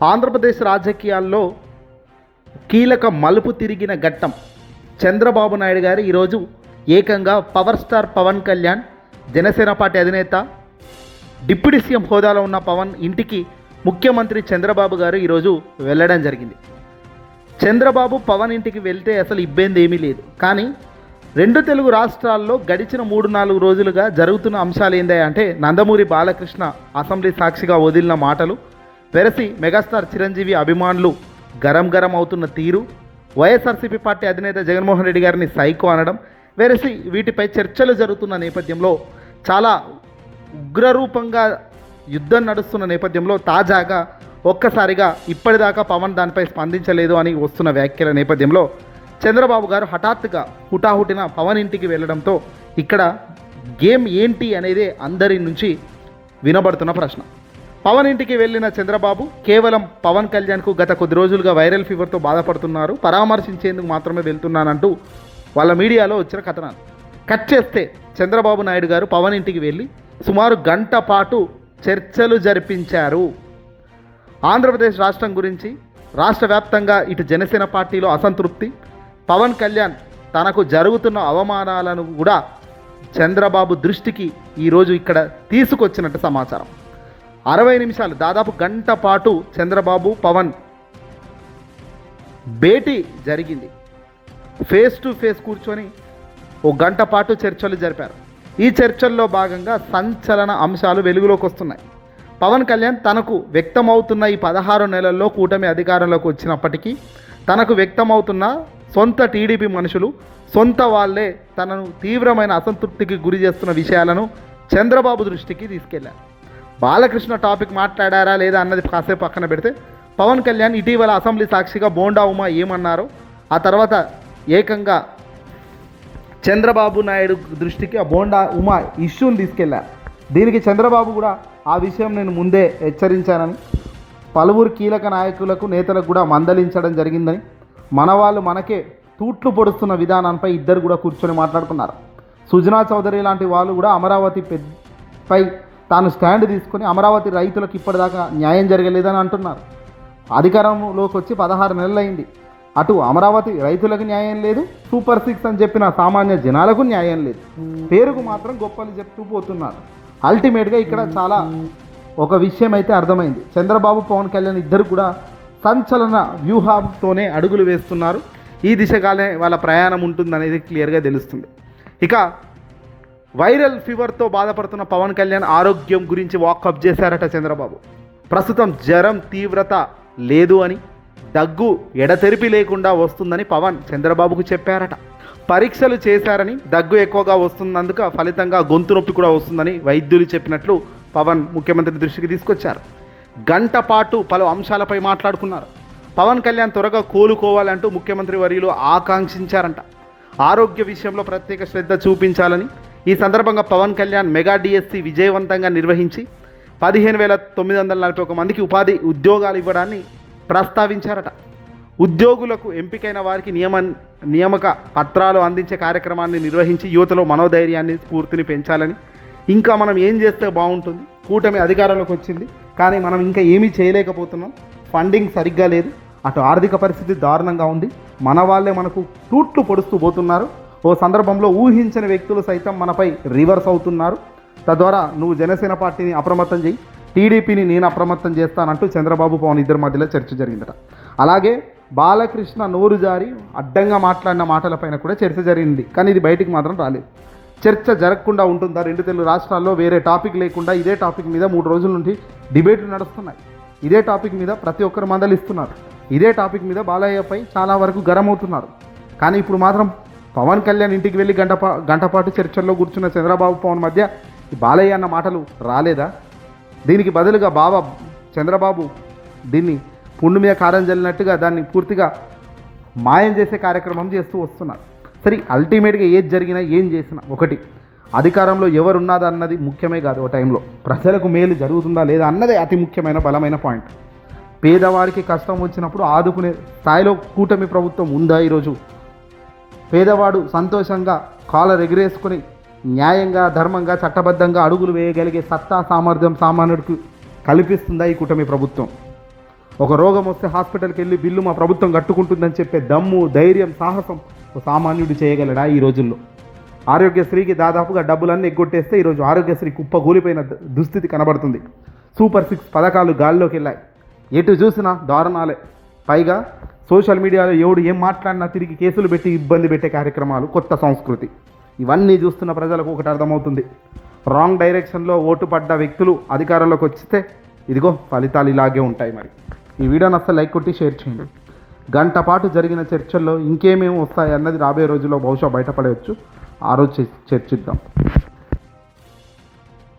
ఆంధ్రప్రదేశ్ రాజకీయాల్లో కీలక మలుపు తిరిగిన ఘట్టం. చంద్రబాబు నాయుడు గారు ఈరోజు ఏకంగా power star Pawan Kalyan, Janasena party అధినేత, డిప్యూటీ సీఎం హోదాలో ఉన్న పవన్ ఇంటికి ముఖ్యమంత్రి చంద్రబాబు గారు ఈరోజు వెళ్ళడం జరిగింది. చంద్రబాబు పవన్ ఇంటికి వెళ్తే అసలు ఇబ్బంది ఏమీ లేదు. కానీ రెండు తెలుగు రాష్ట్రాల్లో గడిచిన 3-4 రోజులుగా జరుగుతున్న అంశాలు ఏంటంటే, నందమూరి బాలకృష్ణ అసెంబ్లీ సాక్షిగా వదిలిన మాటలు, వెరసి మెగాస్టార్ చిరంజీవి అభిమానులు గరం అవుతున్న తీరు, వైఎస్ఆర్సీపీ పార్టీ అధినేత జగన్మోహన్ రెడ్డి గారిని సైకో అనడం, వెరసి వీటిపై చర్చలు జరుగుతున్న నేపథ్యంలో, చాలా ఉగ్రరూపంగా యుద్ధం నడుస్తున్న నేపథ్యంలో తాజాగా ఒక్కసారిగా ఇప్పటిదాకా పవన్ దానిపై స్పందించలేదు అని వస్తున్న వ్యాఖ్యల నేపథ్యంలో చంద్రబాబు గారు హఠాత్తుగా హుటాహుటిన పవన్ ఇంటికి వెళ్ళడంతో ఇక్కడ గేమ్ ఏంటి అనేది అందరి నుంచి వినబడుతున్న ప్రశ్న. పవన్ ఇంటికి వెళ్ళిన చంద్రబాబు కేవలం పవన్ కళ్యాణ్కు గత కొద్ది రోజులుగా వైరల్ ఫీవర్తో బాధపడుతున్నారు, పరామర్శించేందుకు మాత్రమే వెళ్తున్నానంటూ వాళ్ళ మీడియాలో వచ్చిన కథనాలు. కట్ చేస్తే చంద్రబాబు నాయుడు గారు పవన్ ఇంటికి వెళ్ళి సుమారు గంట పాటు చర్చలు జరిపించారు. ఆంధ్రప్రదేశ్ రాష్ట్రం గురించి, రాష్ట్ర వ్యాప్తంగా ఇటు జనసేన పార్టీలో అసంతృప్తి, పవన్ కళ్యాణ్ తనకు జరుగుతున్న అవమానాలను కూడా చంద్రబాబు దృష్టికి ఈరోజు ఇక్కడ తీసుకొచ్చినట్టు సమాచారం. 60 నిమిషాలు, దాదాపు గంట పాటు చంద్రబాబు పవన్ భేటీ జరిగింది. ఫేస్ టు ఫేస్ కూర్చొని ఓ గంట పాటు చర్చలు జరిపారు. ఈ చర్చల్లో భాగంగా సంచలన అంశాలు వెలుగులోకి వస్తున్నాయి. పవన్ కళ్యాణ్ తనకు వ్యక్తమవుతున్న ఈ 16 నెలల్లో కూటమి అధికారంలోకి వచ్చినప్పటికీ తనకు వ్యక్తమవుతున్న సొంత టీడీపీ మనుషులు, సొంత వాళ్ళే తనను తీవ్రమైన అసంతృప్తికి గురి చేస్తున్న విషయాలను చంద్రబాబు దృష్టికి తీసుకెళ్లారు. బాలకృష్ణ టాపిక్ మాట్లాడారా లేదా అన్నది కాసేపు పక్కన పెడితే, పవన్ కళ్యాణ్ ఇటీవల అసెంబ్లీ సాక్షిగా బోండా ఉమా ఏమన్నారో ఆ తర్వాత ఏకంగా చంద్రబాబు నాయుడు దృష్టికి ఆ బోండా ఉమా ఇష్యూని తీసుకెళ్లారు. దీనికి చంద్రబాబు కూడా ఆ విషయం నేను ముందే హెచ్చరించానని, పలువురు కీలక నాయకులకు, నేతలకు కూడా మందలించడం జరిగిందని, మన వాళ్ళు మనకే తూట్లు పొడుస్తున్న విధానంపై ఇద్దరు కూడా కూర్చొని మాట్లాడుకున్నారు. సుజనా చౌదరి లాంటి వాళ్ళు కూడా అమరావతి పై తాను స్టాండ్ తీసుకొని అమరావతి రైతులకు ఇప్పటిదాకా న్యాయం జరగలేదని అంటున్నారు. అధికారంలోకి వచ్చి 16 నెలలైంది. అటు అమరావతి రైతులకు న్యాయం లేదు, సూపర్ 6 అని చెప్పిన సామాన్య జనాలకు న్యాయం లేదు. పేరుకు మాత్రం గొప్పలు చెప్తూ పోతున్నారు. అల్టిమేట్గా ఇక్కడ చాలా ఒక విషయం అయితే అర్థమైంది. చంద్రబాబు పవన్ కళ్యాణ్ ఇద్దరు కూడా సంచలన వ్యూహంతోనే అడుగులు వేస్తున్నారు. ఈ దిశగానే వాళ్ళ ప్రయాణం ఉంటుందనేది క్లియర్గా తెలుస్తుంది. ఇక వైరల్ ఫీవర్తో బాధపడుతున్న పవన్ కళ్యాణ్ ఆరోగ్యం గురించి వాకప్ చేశారట చంద్రబాబు. ప్రస్తుతం జ్వరం తీవ్రత లేదు అని, దగ్గు ఎడతెరిపి లేకుండా వస్తుందని పవన్ చంద్రబాబుకు చెప్పారట. పరీక్షలు చేశారని దగ్గు ఎక్కువగా వస్తున్నందుకు ఫలితంగా గొంతు నొప్పి కూడా వస్తుందని వైద్యులు చెప్పినట్లు పవన్ ముఖ్యమంత్రి దృష్టికి తీసుకొచ్చారు. గంట పాటు పలు అంశాలపై మాట్లాడుకున్నారు. పవన్ కళ్యాణ్ త్వరగా కోలుకోవాలంటూ ముఖ్యమంత్రి వర్యులు ఆకాంక్షించారంట. ఆరోగ్య విషయంలో ప్రత్యేక శ్రద్ధ చూపించాలని, ఈ సందర్భంగా పవన్ కళ్యాణ్ మెగా డిఎస్సి విజయవంతంగా నిర్వహించి 15,941 మందికి ఉద్యోగాలు ఇవ్వడాన్ని ప్రస్తావించారట. ఉద్యోగులకు ఎంపికైన వారికి నియామక పత్రాలు అందించే కార్యక్రమాన్ని నిర్వహించి యువతలో మనోధైర్యాన్ని, స్ఫూర్తిని పెంచాలని, ఇంకా మనం ఏం చేస్తే బాగుంటుంది, కూటమి అధికారంలోకి వచ్చింది కానీ మనం ఇంకా ఏమీ చేయలేకపోతున్నాం, ఫండింగ్ సరిగ్గా లేదు, అటు ఆర్థిక పరిస్థితి దారుణంగా ఉంది, మన వాళ్ళే మనకు తూట్లు పొడుస్తూ పోతున్నారు, ఓ సందర్భంలో ఊహించని వ్యక్తులు సైతం మనపై రివర్స్ అవుతున్నారు, తద్వారా నువ్వు జనసేన పార్టీని అప్రమత్తం చేయి, టీడీపీని నేను అప్రమత్తం చేస్తానంటూ చంద్రబాబు పవన్ ఇద్దరి మధ్యలో చర్చ జరిగిందట. అలాగే బాలకృష్ణ నోరు జారి అడ్డంగా మాట్లాడిన మాటలపైన కూడా చర్చ జరిగింది. కానీ ఇది బయటికి మాత్రం రాలేదు. చర్చ జరగకుండా ఉంటుందా? రెండు తెలుగు రాష్ట్రాల్లో వేరే టాపిక్ లేకుండా ఇదే టాపిక్ మీద 3 రోజుల నుండి డిబేట్లు నడుస్తున్నాయి. ఇదే టాపిక్ మీద ప్రతి ఒక్కరు మందలిస్తున్నారు. ఇదే టాపిక్ మీద బాలయ్యపై చాలా వరకు గరం అవుతున్నారు. కానీ ఇప్పుడు మాత్రం పవన్ కళ్యాణ్ ఇంటికి వెళ్ళి గంట పాటు చర్చల్లో కూర్చున్న చంద్రబాబు పవన్ మధ్య బాలయ్య అన్న మాటలు రాలేదా? దీనికి బదులుగా చంద్రబాబు దీన్ని పుండు మీద కారం జల్లినట్టుగా దాన్ని పూర్తిగా మాయం చేసే కార్యక్రమం చేస్తూ వస్తున్నారు. సరే, అల్టిమేట్గా ఏది జరిగినా ఏం చేసినా ఒకటి, అధికారంలో ఎవరున్నదా అన్నది ముఖ్యమే కాదు. ఓ టైంలో ప్రజలకు మేలు జరుగుతుందా లేదా అన్నదే అతి ముఖ్యమైన బలమైన పాయింట్. పేదవారికి కష్టం వచ్చినప్పుడు ఆదుకునే స్థాయిలో కూటమి ప్రభుత్వం ఉందా ఈరోజు? పేదవాడు సంతోషంగా కాలర్ ఎగిరేసుకుని న్యాయంగా, ధర్మంగా, చట్టబద్ధంగా అడుగులు వేయగలిగే సత్తా, సామర్థ్యం సామాన్యుడికి కల్పిస్తుందా ఈ కూటమి ప్రభుత్వం? ఒక రోగం వస్తే హాస్పిటల్కి వెళ్ళి బిల్లు మా ప్రభుత్వం కట్టుకుంటుందని చెప్పే దమ్ము, ధైర్యం, సాహసం ఒక సామాన్యుడు చేయగలడా ఈ రోజుల్లో? ఆరోగ్యశ్రీకి దాదాపుగా డబ్బులన్నీ ఎగ్గొట్టేస్తే ఈరోజు ఆరోగ్యశ్రీ కుప్పగూలిపోయిన దుస్థితి కనబడుతుంది. సూపర్ 6 పథకాలు గాల్లోకి వెళ్ళాయి. ఎటు చూసినా దారుణాలే. పైగా సోషల్ మీడియాలో ఎవడు ఏం మాట్లాడినా తిరిగి కేసులు పెట్టి ఇబ్బంది పెట్టే కార్యక్రమాలు, కొత్త సంస్కృతి. ఇవన్నీ చూస్తున్న ప్రజలకు ఒకటి అర్థమవుతుంది, రాంగ్ డైరెక్షన్లో ఓటు పడ్డ వ్యక్తులు అధికారంలోకి వస్తే ఇదిగో ఫలితాలు ఇలాగే ఉంటాయి. మరి ఈ వీడియోని అసలు లైక్ కొట్టి షేర్ చేయండి. గంట పాటు జరిగిన చర్చల్లో ఇంకేమేమి వస్తాయి అన్నది రాబోయే రోజుల్లో బహుశా బయటపడవచ్చు. ఆ రోజు చర్చిద్దాం.